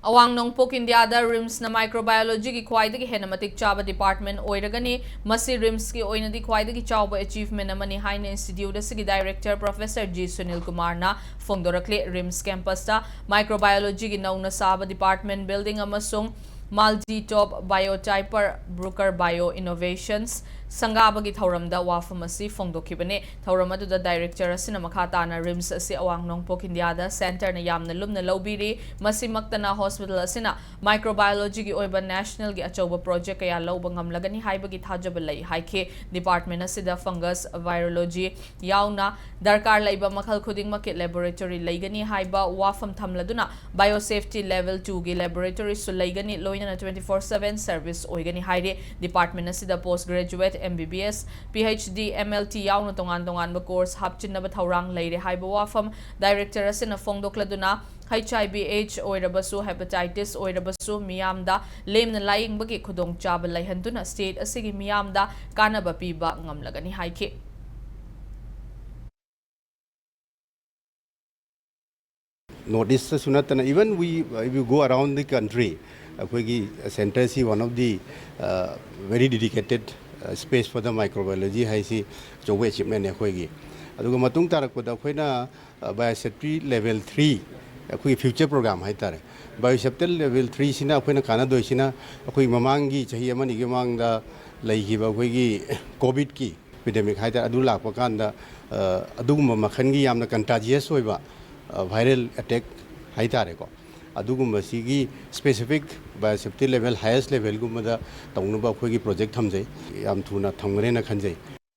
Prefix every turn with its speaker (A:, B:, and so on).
A: Awang Nongpok India RIMS na microbiology ki khwaidagi hena matik chaba department oiragani masi RIMS ki oinadi khwaidagi chawba achievement amani haina institute asigi director Professor G Sunil Kumar na phongdorakle RIMS campus ta microbiology ki nauna saba department building amasung multi-top biotyper broker bio innovations Sangabagi Thauramda Wafamasi Fongdokibane, Thauramadu the director Sinamakatana Rims Si Awang Nongpok India Center na Yamna Lumna Lobiri, Masimaktana Hospital Asina, Microbiology Oiba National Gi Achoba Project Kaya Lobangam Lagani Haibagi Tajabalay, Haike, Department Asida Fungus Virology, Yauna, Darkar Laiba Makal Kuding Market Laboratory Lagani Haiba, Wafam Tamladuna, Biosafety Level 2 Gi Laboratory Sulaigani Loina 24/7 service Oigani Haide, Department Asida Postgraduate MBBS, PhD, MLT yauna tongan ba course hapchinna ba thaurang leire haiba wafam director asina phongdokladuna HIV/AIDS oirabasu hepatitis oirabasu miyamda lemna laing bagi khudong chaba laihanduna state asigi miyamda kanaba piba ngamlagani haike.
B: Notice sunatana even if you go around the country, center is one of the very dedicated space for the microbiology hai si job achievement ekhoigi aduga matung tarakpada khoina biosafety level 3 akhui future program hai tare biosafety level 3 sina khoina kana doisina akhui mamangi chahi amani gi mangda leigiba khoigi covid ki epidemic hai tare adu lakpa kanda aduguma makhangi yamna contagious hoiba viral attack hai tare ko adugumba sigi specific biosafety level highest level gumada tawnaba khoigi project thamjai yam thuna thamgare na khanjai